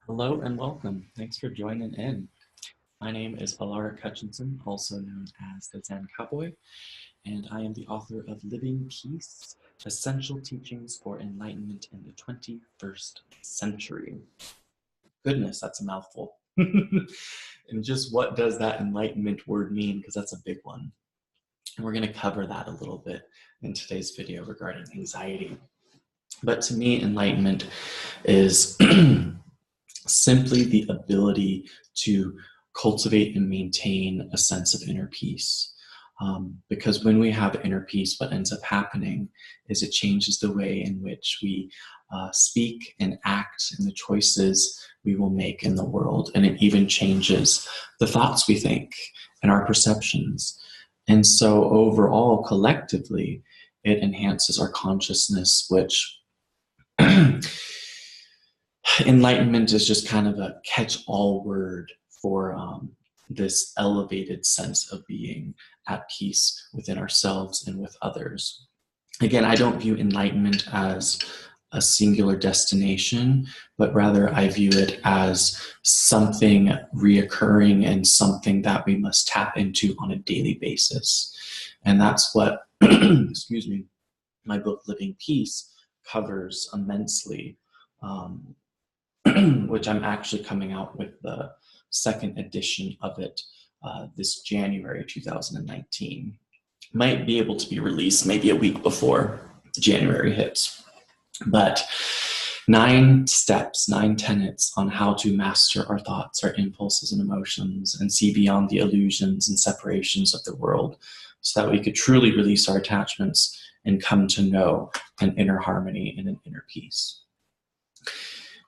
Hello and welcome. Thanks for joining in. My name is Alara Cutchinson, also known as the Zen Cowboy, and I am the author of Living Peace, Essential Teachings for Enlightenment in the 21st Century. Goodness, that's a mouthful. And just what does that enlightenment word mean? Because that's a big one. And we're going to cover that a little bit in today's video regarding anxiety. But to me, enlightenment is simply the ability to cultivate and maintain a sense of inner peace. Because when we have inner peace, what ends up happening is it changes the way in which we speak and act and the choices we will make in the world. And it even changes the thoughts we think and our perceptions. And so overall, collectively, it enhances our consciousness, which enlightenment is just kind of a catch-all word for this elevated sense of being at peace within ourselves and with others. Again, I don't view enlightenment as a singular destination, but rather I view it as something reoccurring and something that we must tap into on a daily basis. And that's what, excuse me, my book, Living Peace, covers immensely. Which I'm actually coming out with the second edition of it this January 2019. Might be able to be released maybe a week before January hits. But 9 steps, 9 tenets on how to master our thoughts, our impulses and emotions, and see beyond the illusions and separations of the world so that we could truly release our attachments and come to know an inner harmony and an inner peace.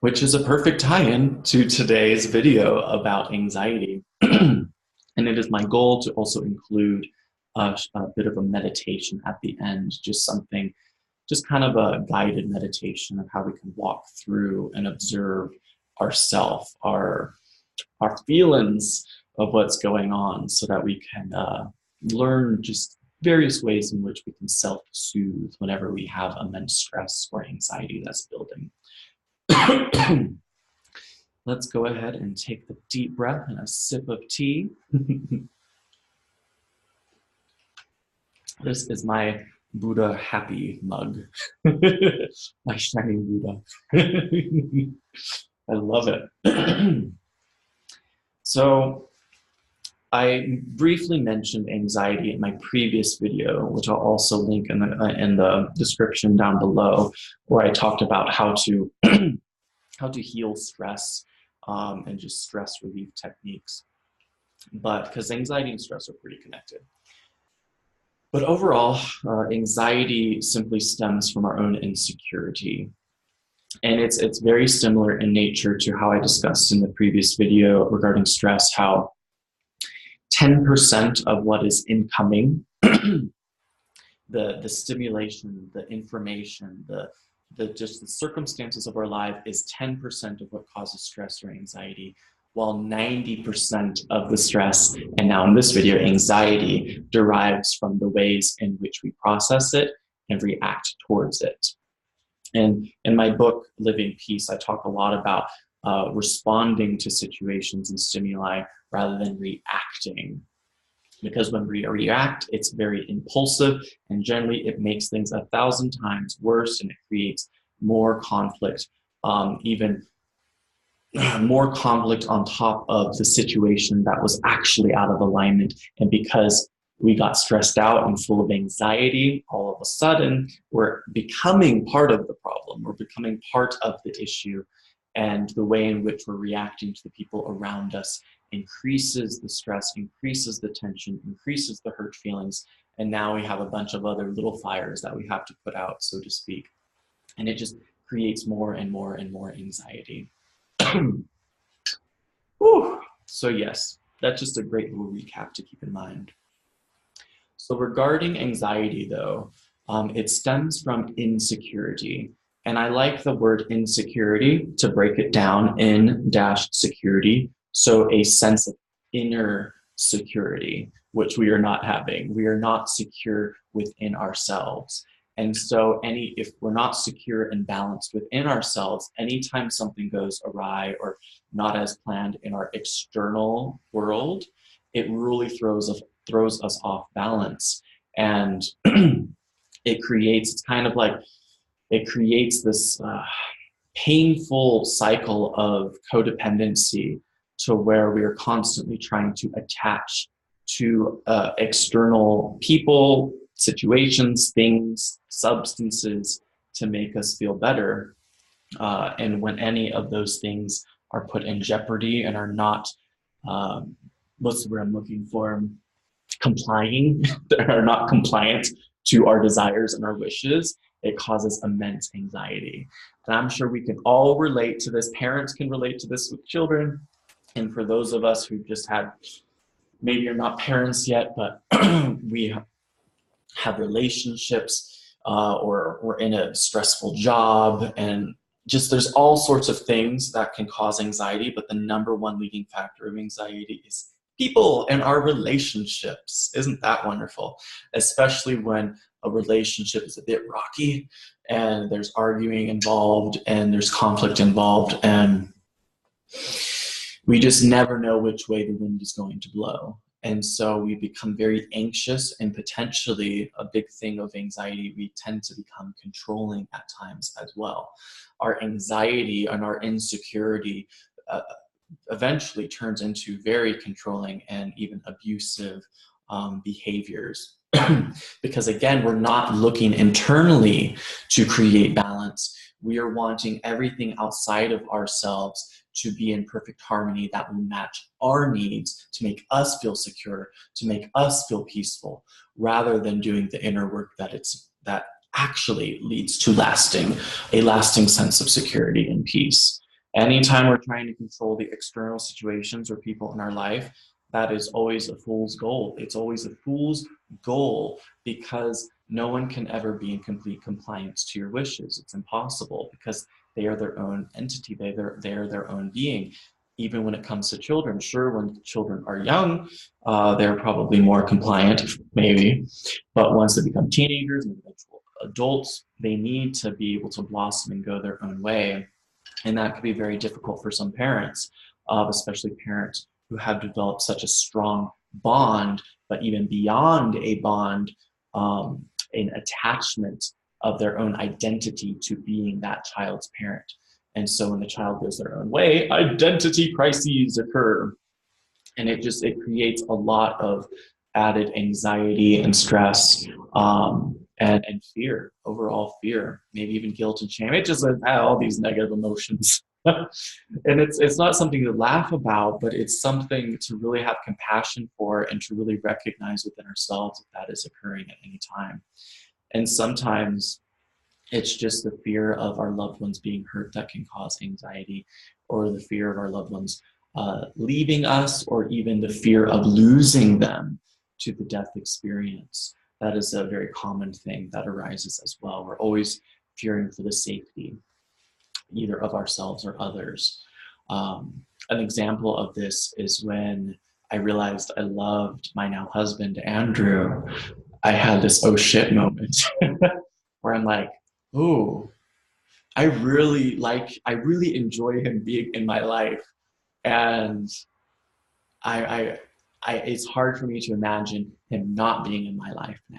Which is a perfect tie-in to today's video about anxiety. And it is my goal to also include a bit of a meditation at the end, just kind of a guided meditation of how we can walk through and observe ourself, our feelings of what's going on so that we can learn just various ways in which we can self-soothe whenever we have immense stress or anxiety that's building. Let's go ahead and take the deep breath and a sip of tea. This is my Buddha happy mug. My shining Buddha. I love it. So I briefly mentioned anxiety in my previous video, which I'll also link in the description down below, where I talked about how to heal stress and just stress relief techniques. But because anxiety and stress are pretty connected. But overall, anxiety simply stems from our own insecurity. And it's very similar in nature to how I discussed in the previous video regarding stress, how 10% of what is incoming, the stimulation, the information, just the circumstances of our life is 10% of what causes stress or anxiety, while 90% of the stress, and now in this video, anxiety, derives from the ways in which we process it and react towards it. And in my book, Living Peace, I talk a lot about responding to situations and stimuli rather than reacting. Because when we react, it's very impulsive, and generally it makes things 1,000 times worse, and it creates more conflict, even more conflict on top of the situation that was actually out of alignment. And because we got stressed out and full of anxiety, all of a sudden, we're becoming part of the problem. We're becoming part of the issue. And the way in which we're reacting to the people around us increases the stress, increases the tension, increases the hurt feelings. And now we have a bunch of other little fires that we have to put out, so to speak. And it just creates more and more and more anxiety. So yes, that's just a great little recap to keep in mind. So regarding anxiety though, it stems from insecurity. And I like the word insecurity to break it down in dash security. So a sense of inner security, which we are not having. We are not secure within ourselves. And so if we're not secure and balanced within ourselves, anytime something goes awry or not as planned in our external world, it really throws us off balance. And it's kind of like, it creates this painful cycle of codependency to where we are constantly trying to attach to external people, situations, things, substances to make us feel better. And when any of those things are put in jeopardy and are not, what's the word I'm looking for, complying, that are not compliant to our desires and our wishes, it causes immense anxiety. And I'm sure we can all relate to this. Parents can relate to this with children. And for those of us who just had, maybe you're not parents yet, but we have relationships, or we're in a stressful job, and just there's all sorts of things that can cause anxiety. But the number one leading factor of anxiety is people and our relationships. Isn't that wonderful? Especially when a relationship is a bit rocky and there's arguing involved and there's conflict involved, and we just never know which way the wind is going to blow. And so we become very anxious, and potentially a big thing of anxiety, we tend to become controlling at times as well. Our anxiety and our insecurity eventually turns into very controlling and even abusive behaviors. Because again, we're not looking internally to create balance. We are wanting everything outside of ourselves to be in perfect harmony that will match our needs, to make us feel secure, to make us feel peaceful, rather than doing the inner work that actually leads to a lasting sense of security and peace. Anytime we're trying to control the external situations or people in our life, that is always a fool's goal. It's always a fool's goal, because no one can ever be in complete compliance to your wishes. It's impossible, because they are their own entity. They are their own being. Even when it comes to children, sure, when children are young, they're probably more compliant, maybe. But once they become teenagers and eventual adults, they need to be able to blossom and go their own way. And that could be very difficult for some parents, especially parents who have developed such a strong bond, but even beyond a bond, an attachment of their own identity to being that child's parent. And so when the child goes their own way, identity crises occur. And it creates a lot of added anxiety and stress, and fear, overall fear, maybe even guilt and shame. It just all these negative emotions. And it's not something to laugh about, but it's something to really have compassion for and to really recognize within ourselves that is occurring at any time. And sometimes it's just the fear of our loved ones being hurt that can cause anxiety, or the fear of our loved ones leaving us, or even the fear of losing them to the death experience. That is a very common thing that arises as well. We're always fearing for the safety, either of ourselves or others. An example of this is when I realized I loved my now husband, Andrew. I had this oh shit moment where I'm like, oh, I really enjoy him being in my life. And it's hard for me to imagine him not being in my life now.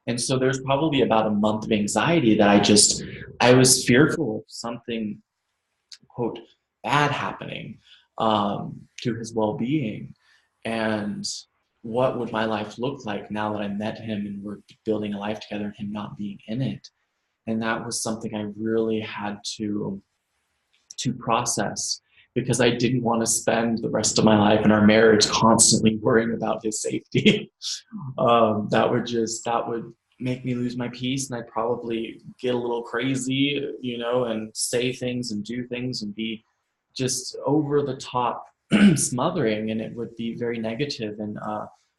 And so there's probably about a month of anxiety that I was fearful of something, quote, bad happening to his well-being. And what would my life look like now that I met him and we're building a life together and him not being in it? And that was something I really had to process, because I didn't want to spend the rest of my life in our marriage constantly worrying about his safety. That would make me lose my peace, and I'd probably get a little crazy, and say things and do things and be just over the top smothering, and it would be very negative and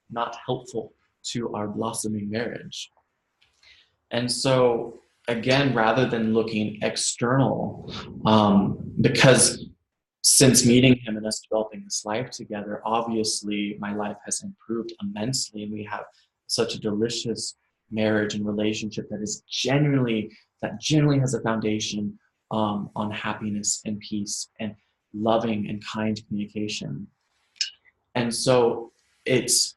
not helpful to our blossoming marriage. And so again, rather than looking external, because since meeting him and us developing this life together, obviously my life has improved immensely, and we have such a delicious marriage and relationship that genuinely has a foundation on happiness and peace and loving and kind communication. And so it's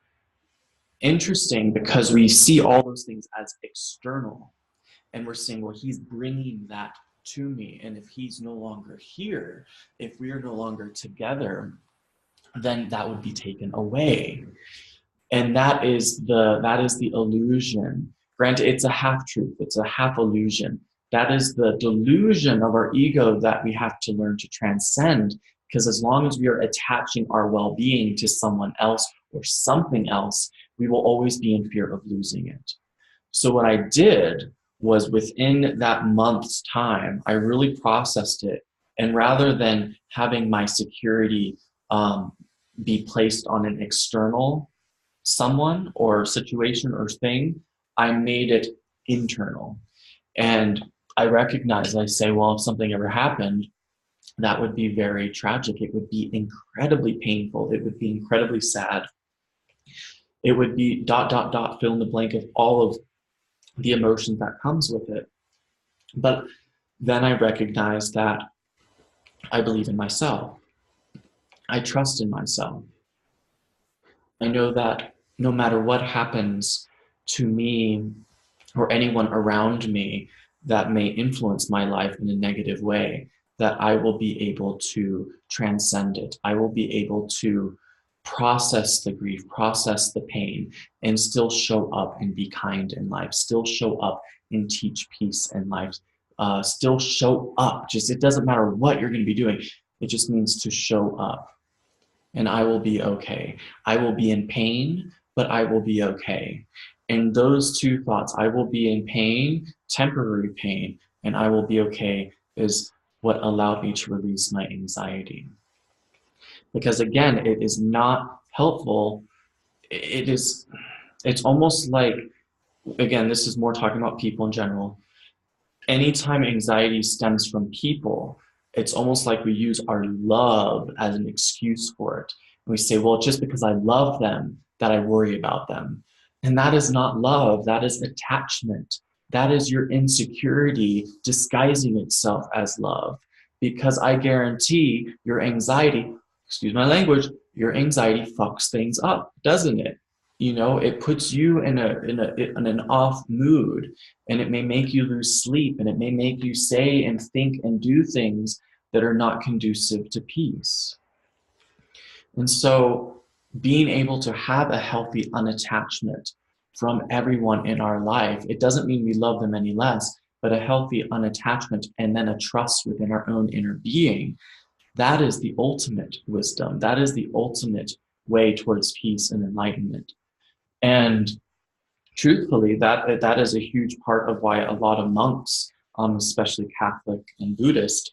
interesting because we see all those things as external, and we're saying, well, he's bringing that to me, and if he's no longer here, if we are no longer together, then that would be taken away. And that is the illusion. Granted, it's a half truth, it's a half illusion. That is the delusion of our ego that we have to learn to transcend, because as long as we are attaching our well-being to someone else or something else, we will always be in fear of losing it. So what I did was, within that month's time, I really processed it. And rather than having my security be placed on an external someone or situation or thing, I made it internal. And I recognize, I say, well, if something ever happened, that would be very tragic. It would be incredibly painful. It would be incredibly sad. It would be ... fill in the blank of all of the emotions that comes with it. But then I recognize that I believe in myself. I trust in myself. I know that no matter what happens to me or anyone around me that may influence my life in a negative way, that I will be able to transcend it. I will be able to process the grief, process the pain, and still show up and be kind in life, still show up and teach peace in life, still show up. Just, it doesn't matter what you're going to be doing. It just means to show up. And I will be okay. I will be in pain, but I will be okay. And those two thoughts, I will be in pain, temporary pain, and I will be okay, is what allowed me to release my anxiety. Because again, it is not helpful. It's almost like, again, this is more talking about people in general. Anytime anxiety stems from people, it's almost like we use our love as an excuse for it. And we say, well, just because I love them, that I worry about them. And that is not love, that is attachment. That is your insecurity disguising itself as love. Because I guarantee your anxiety, excuse my language, your anxiety fucks things up, doesn't it? You know, it puts you in an off mood, and it may make you lose sleep, and it may make you say and think and do things that are not conducive to peace. And so being able to have a healthy unattachment from everyone in our life, it doesn't mean we love them any less, but a healthy unattachment and then a trust within our own inner being, that is the ultimate wisdom. That is the ultimate way towards peace and enlightenment. And truthfully, that is a huge part of why a lot of monks, especially Catholic and Buddhist,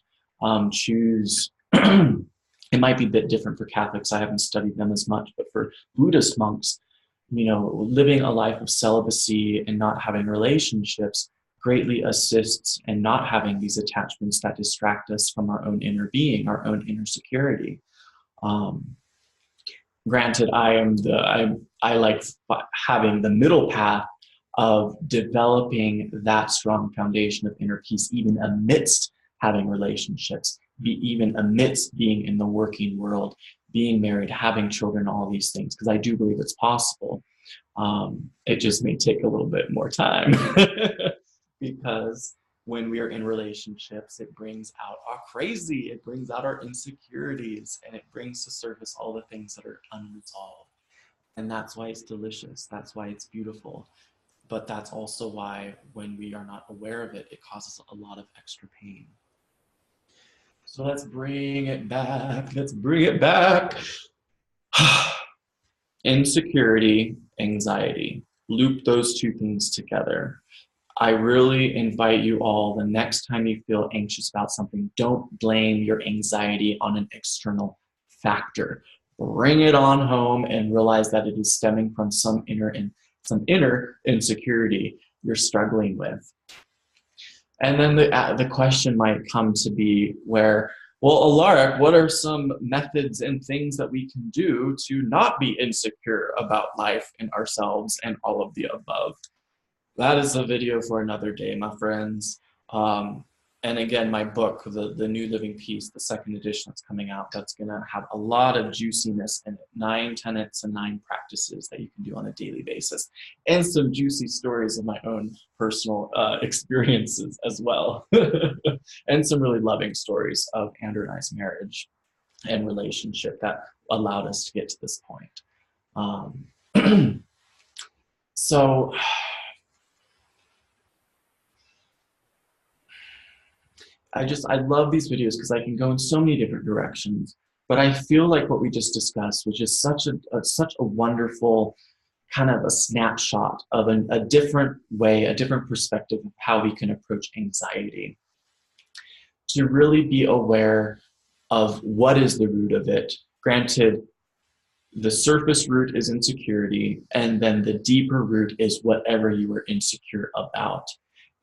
choose, it might be a bit different for Catholics, I haven't studied them as much, but for Buddhist monks, you know, living a life of celibacy and not having relationships greatly assists in not having these attachments that distract us from our own inner being, our own inner security. Granted, I like having the middle path of developing that strong foundation of inner peace, even amidst having relationships, even amidst being in the working world, being married, having children, all these things, because I do believe it's possible. It just may take a little bit more time because when we are in relationships, it brings out our crazy, it brings out our insecurities, and it brings to surface all the things that are unresolved. And that's why it's delicious. That's why it's beautiful. But that's also why when we are not aware of it, it causes a lot of extra pain. So let's bring it back. Let's bring it back. Insecurity, anxiety. Loop those two things together. I really invite you all, the next time you feel anxious about something, don't blame your anxiety on an external factor. Bring it on home and realize that it is stemming from some inner insecurity you're struggling with. And then the question might come to be where, well, Alaric, what are some methods and things that we can do to not be insecure about life and ourselves and all of the above? that is a video for another day, my friends. Um, and again, my book, the New Living Peace, the second edition that's coming out, that's going to have a lot of juiciness in it. 9 tenets and 9 practices that you can do on a daily basis. And some juicy stories of my own personal experiences as well. And some really loving stories of Andrew and I's marriage and relationship that allowed us to get to this point. So I love these videos because I can go in so many different directions. But I feel like what we just discussed was just such a wonderful kind of a snapshot of a different way, a different perspective of how we can approach anxiety. To really be aware of what is the root of it. Granted, the surface root is insecurity, and then the deeper root is whatever you were insecure about.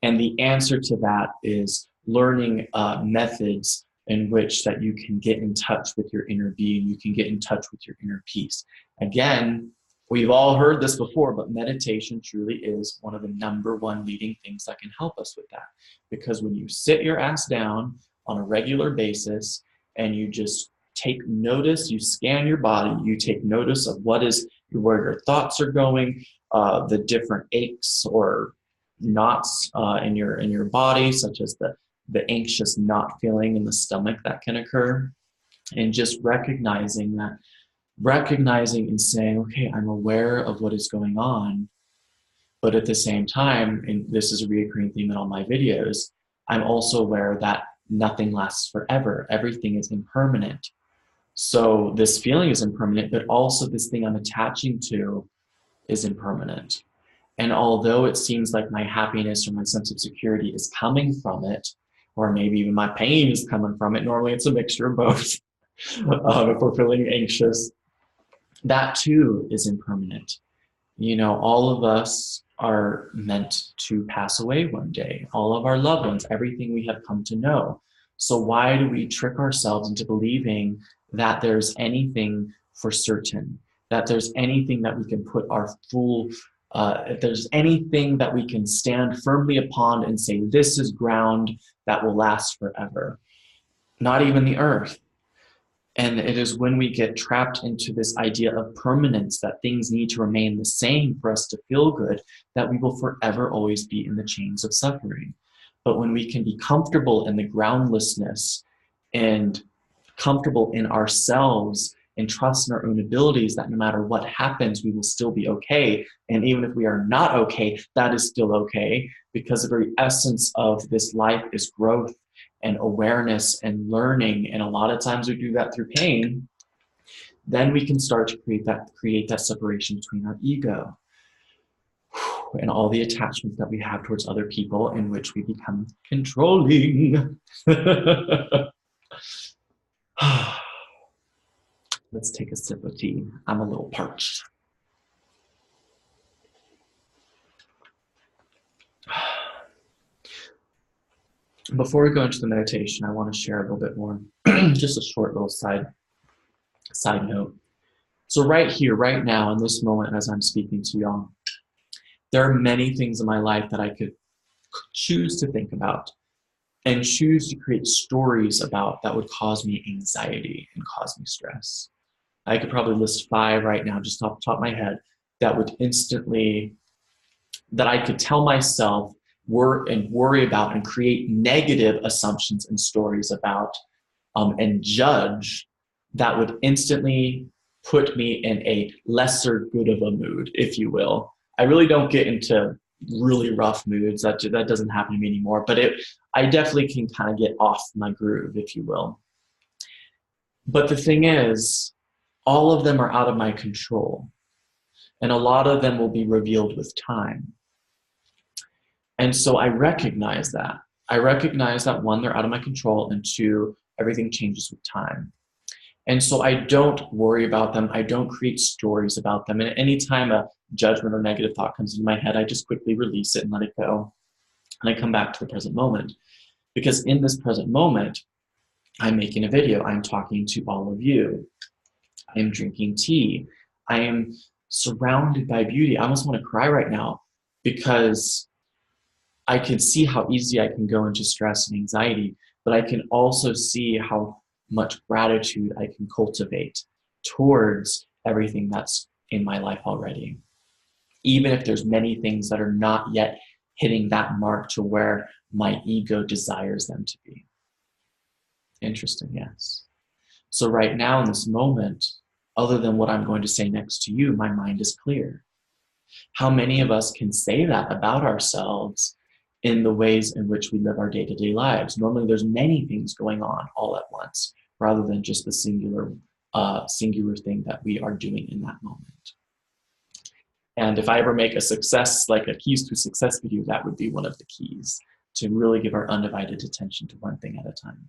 And the answer to that is learning methods in which that you can get in touch with your inner being, you can get in touch with your inner peace. Again, we've all heard this before, but meditation truly is one of the #1 leading things that can help us with that. Because when you sit your ass down on a regular basis and you just take notice, you scan your body, you take notice of where your thoughts are going, the different aches or knots in your body, such as the anxious knot feeling in the stomach that can occur, and just recognizing and saying, okay, I'm aware of what is going on, but at the same time, and this is a recurring theme in all my videos, I'm also aware that nothing lasts forever. Everything is impermanent. So this feeling is impermanent, but also this thing I'm attaching to is impermanent. And although it seems like my happiness or my sense of security is coming from it, or maybe even my pain is coming from it, normally it's a mixture of both. If we're feeling anxious, that too is impermanent. You know, all of us are meant to pass away one day. All of our loved ones, everything we have come to know. So why do we trick ourselves into believing that there's anything for certain, that there's anything that we can put our full, if there's anything that we can stand firmly upon and say, this is ground that will last forever? Not even the earth. And it is when we get trapped into this idea of permanence, that things need to remain the same for us to feel good, that we will forever always be in the chains of suffering. But when we can be comfortable in the groundlessness and comfortable in ourselves and trust in our own abilities, that no matter what happens, we will still be okay. And even if we are not okay, that is still okay, because the very essence of this life is growth and awareness and learning. And a lot of times we do that through pain. Then we can start to create that separation between our ego and all the attachments that we have towards other people, in which we become controlling. Let's take a sip of tea. I'm a little parched. Before we go into the meditation, I want to share a little bit more, just a short little side note. So right here, right now, in this moment, as I'm speaking to y'all, there are many things in my life that I could choose to think about and choose to create stories about that would cause me anxiety and cause me stress. I could probably list 5 right now, just off the top of my head, that would instantly, that I could tell myself worry about and create negative assumptions and stories about, and judge, that would instantly put me in a lesser good of a mood, if you will. I really don't get into really rough moods. That doesn't happen to me anymore, but I definitely can kind of get off my groove, if you will. But the thing is, all of them are out of my control, and a lot of them will be revealed with time. And so I recognize that. I recognize that, 1, they're out of my control, and 2, everything changes with time. And so I don't worry about them. I don't create stories about them. And anytime a judgment or negative thought comes into my head, I just quickly release it and let it go. And I come back to the present moment. Because in this present moment, I'm making a video. I'm talking to all of you. I am drinking tea. I am surrounded by beauty. I almost want to cry right now. because I can see how easy I can go into stress and anxiety, but I can also see how much gratitude I can cultivate towards everything that's in my life already. Even if there's many things that are not yet hitting that mark to where my ego desires them to be. Interesting, yes. So right now in this moment, other than what I'm going to say next to you, my mind is clear. How many of us can say that about ourselves in the ways in which we live our day-to-day lives? Normally there's many things going on all at once, rather than just the singular thing that we are doing in that moment. And if I ever make a success, like a keys to success video, that would be one of the keys to really give our undivided attention to one thing at a time.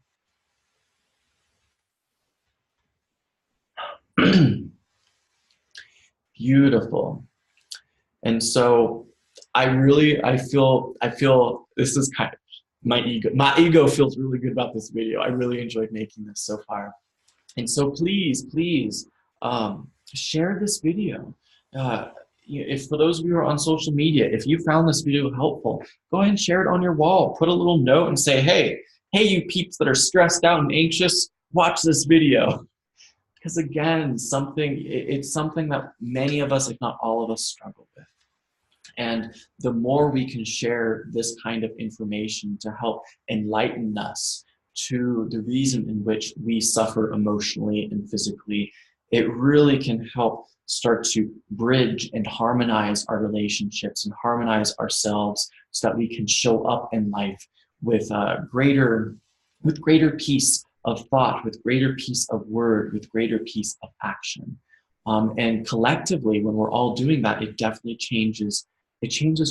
Beautiful. And so I feel this is kind of my ego feels really good about this video. I really enjoyed making this so far. And so please share this video. If for those of you who are on social media, if you found this video helpful, go ahead and share it on your wall. Put a little note and say, hey, you peeps that are stressed out and anxious, watch this video. Because again, it's something that many of us, if not all of us, struggle with. And the more we can share this kind of information to help enlighten us to the reason in which we suffer emotionally and physically, it really can help start to bridge and harmonize our relationships and harmonize ourselves so that we can show up in life with greater peace of thought, with greater peace of word, with greater peace of action. And collectively, when we're all doing that, it definitely changes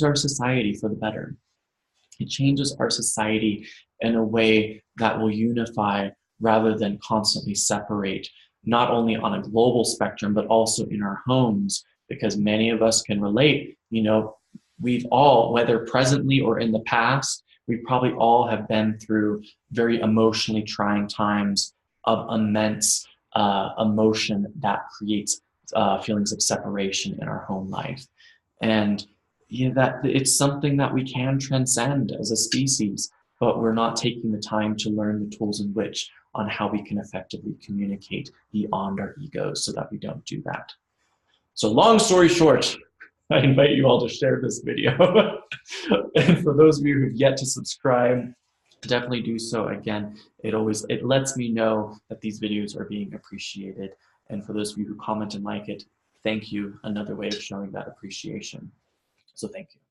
our society for the better. It changes our society in a way that will unify rather than constantly separate, not only on a global spectrum, but also in our homes, because many of us can relate. We've all, whether presently or in the past, we probably all have been through very emotionally trying times of immense emotion that creates feelings of separation in our home life. And that it's something that we can transcend as a species, but we're not taking the time to learn the tools in which on how we can effectively communicate beyond our egos so that we don't do that. So long story short, I invite you all to share this video. And for those of you who've yet to subscribe, definitely do so. Again, it lets me know that these videos are being appreciated. And for those of you who comment and like it, thank you. Another way of showing that appreciation. So thank you.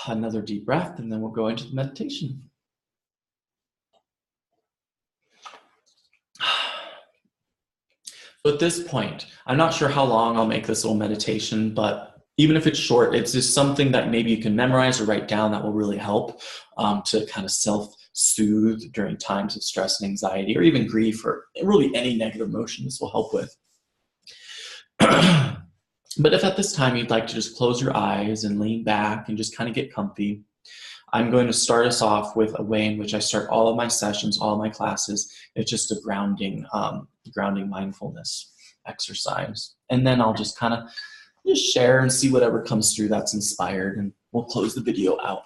Another deep breath, and then we'll go into the meditation. So at this point, I'm not sure how long I'll make this little meditation, but even if it's short, it's just something that maybe you can memorize or write down that will really help to kind of self-soothe during times of stress and anxiety, or even grief, or really any negative emotion this will help with. But if at this time you'd like to just close your eyes and lean back and just kind of get comfy, I'm going to start us off with a way in which I start all of my sessions, all of my classes. It's just a grounding mindfulness exercise. And then I'll just kind of just share and see whatever comes through that's inspired, and we'll close the video out.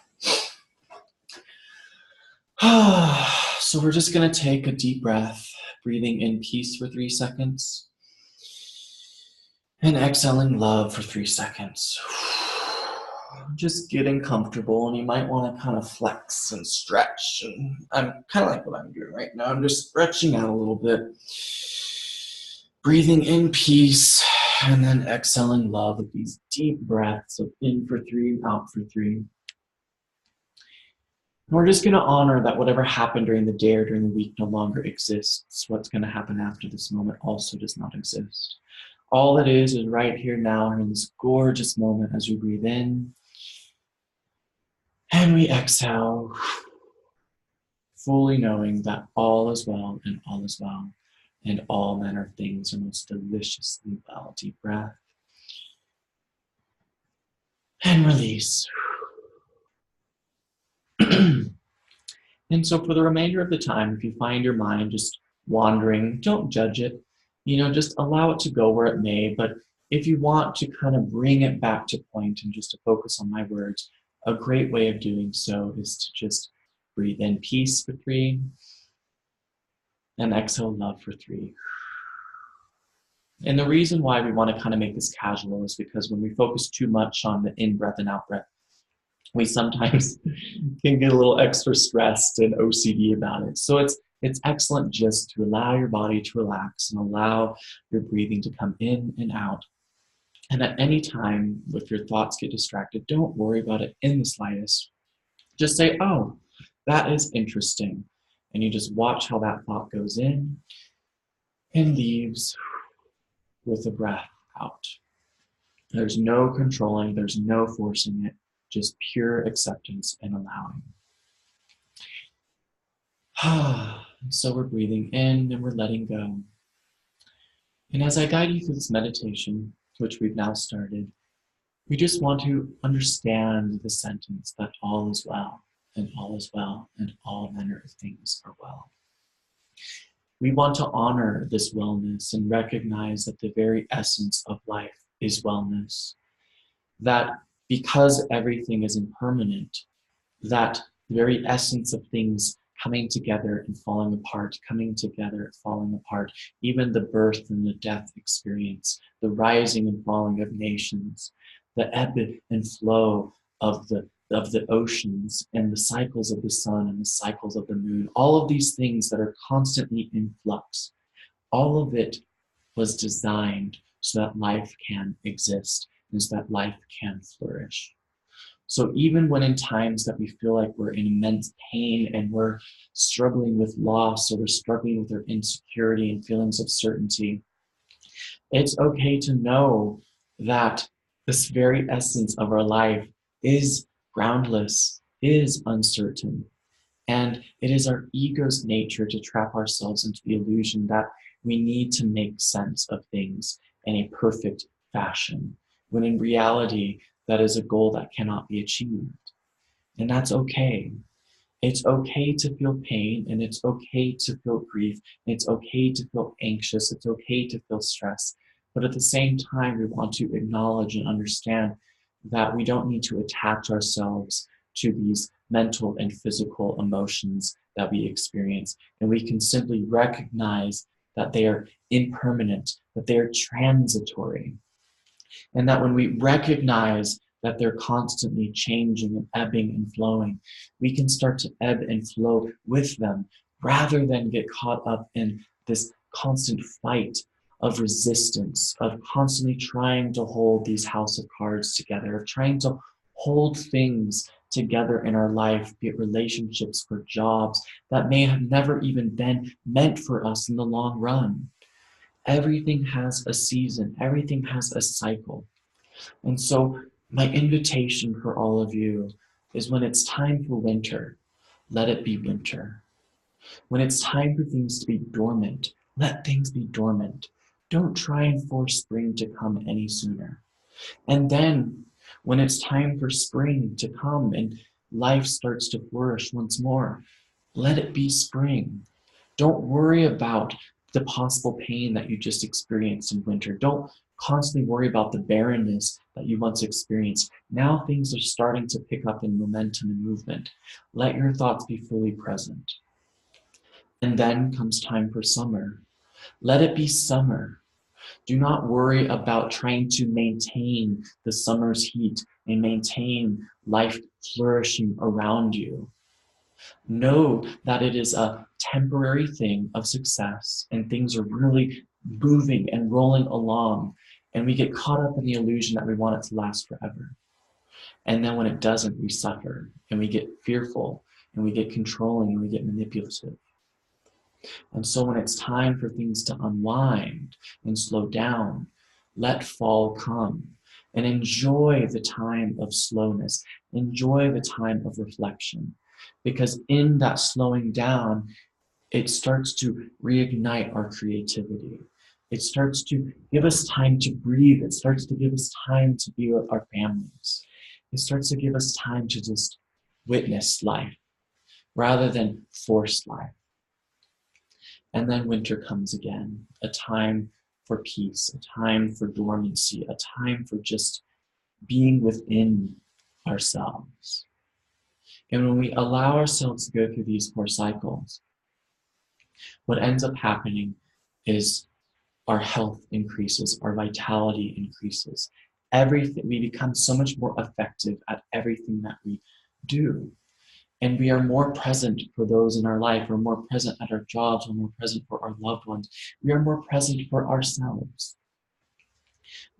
So we're just going to take a deep breath, breathing in peace for 3 seconds. And exhaling love for 3 seconds. Just getting comfortable, and you might want to kind of flex and stretch. And I'm kind of like what I'm doing right now. I'm just stretching out a little bit. Breathing in peace, and then exhaling love with these deep breaths of in for 3, out for 3. And we're just going to honor that whatever happened during the day or during the week no longer exists. What's going to happen after this moment also does not exist. All it is right here now in this gorgeous moment as we breathe in and we exhale, fully knowing that all is well and all is well and all manner of things are most deliciously well. Deep breath and release. And so for the remainder of the time, if you find your mind just wandering, don't judge it. Just allow it to go where it may, but if you want to kind of bring it back to point and just to focus on my words, a great way of doing so is to just breathe in peace for 3 and exhale love for 3. And the reason why we want to kind of make this casual is because when we focus too much on the in-breath and out-breath, we sometimes can get a little extra stressed and OCD about it. So it's excellent just to allow your body to relax and allow your breathing to come in and out. And at any time, if your thoughts get distracted, don't worry about it in the slightest. Just say, oh, that is interesting. And you just watch how that thought goes in and leaves with a breath out. There's no controlling, there's no forcing it, just pure acceptance and allowing. So we're breathing in and we're letting go. And as I guide you through this meditation, which we've now started, we just want to understand the sentence that all is well, and all is well, and all manner of things are well. We want to honor this wellness and recognize that the very essence of life is wellness. That because everything is impermanent, that the very essence of things coming together and falling apart, coming together, falling apart, even the birth and the death experience, the rising and falling of nations, the ebb and flow of the oceans and the cycles of the sun and the cycles of the moon, all of these things that are constantly in flux, all of it was designed so that life can exist and so that life can flourish. So even when in times that we feel like we're in immense pain and we're struggling with loss or we're struggling with our insecurity and feelings of certainty, it's okay to know that this very essence of our life is groundless, is uncertain. And it is our ego's nature to trap ourselves into the illusion that we need to make sense of things in a perfect fashion, when in reality, that is a goal that cannot be achieved. And that's okay. It's okay to feel pain, and it's okay to feel grief, and it's okay to feel anxious, it's okay to feel stress. But at the same time, we want to acknowledge and understand that we don't need to attach ourselves to these mental and physical emotions that we experience. And we can simply recognize that they are impermanent, that they are transitory. And that when we recognize that they're constantly changing and ebbing and flowing, we can start to ebb and flow with them rather than get caught up in this constant fight of resistance, of constantly trying to hold these house of cards together, of trying to hold things together in our life, be it relationships or jobs that may have never even been meant for us in the long run. Everything has a season, everything has a cycle. And so my invitation for all of you is when it's time for winter, let it be winter. When it's time for things to be dormant, let things be dormant. Don't try and force spring to come any sooner. And then when it's time for spring to come and life starts to flourish once more, let it be spring. Don't worry about the possible pain that you just experienced in winter. Don't constantly worry about the barrenness that you once experienced. Now things are starting to pick up in momentum and movement. Let your thoughts be fully present. And then comes time for summer. Let it be summer. Do not worry about trying to maintain the summer's heat and maintain life flourishing around you. Know that it is a temporary thing of success and things are really moving and rolling along. And we get caught up in the illusion that we want it to last forever. And then when it doesn't, we suffer and we get fearful and we get controlling and we get manipulative. And so when it's time for things to unwind and slow down, let fall come and enjoy the time of slowness, enjoy the time of reflection. Because in that slowing down, it starts to reignite our creativity. It starts to give us time to breathe. It starts to give us time to be with our families. It starts to give us time to just witness life rather than force life. And then winter comes again, a time for peace, a time for dormancy, a time for just being within ourselves. And when we allow ourselves to go through these 4 cycles, what ends up happening is our health increases, our vitality increases. Everything, we become so much more effective at everything that we do. And we are more present for those in our life. We're more present at our jobs. We're more present for our loved ones. We are more present for ourselves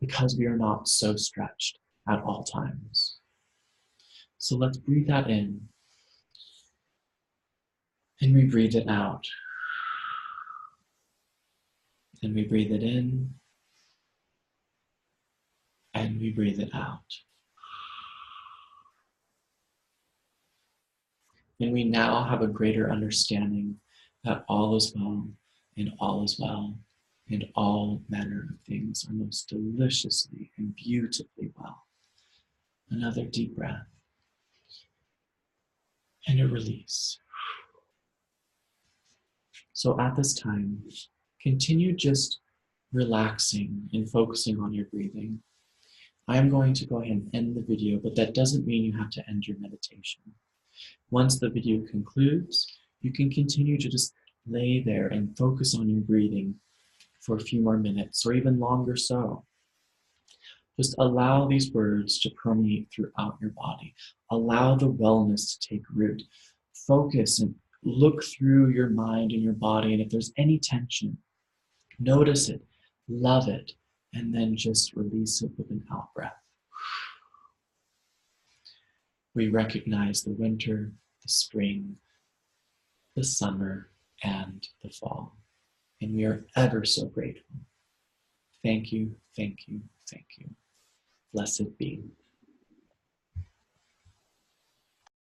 because we are not so stretched at all times. So let's breathe that in. And we breathe it out. And we breathe it in. And we breathe it out. And we now have a greater understanding that all is well, and all is well, and all manner of things are most deliciously and beautifully well. Another deep breath. And a release. So at this time, continue just relaxing and focusing on your breathing. I'm going to go ahead and end the video, but that doesn't mean you have to end your meditation. Once the video concludes, you can continue to just lay there and focus on your breathing for a few more minutes or even longer so. Just allow these words to permeate throughout your body. Allow the wellness to take root. Focus and look through your mind and your body, and if there's any tension, notice it, love it, and then just release it with an out breath. We recognize the winter, the spring, the summer, and the fall, and we are ever so grateful. Thank you, thank you, thank you. Blessed be.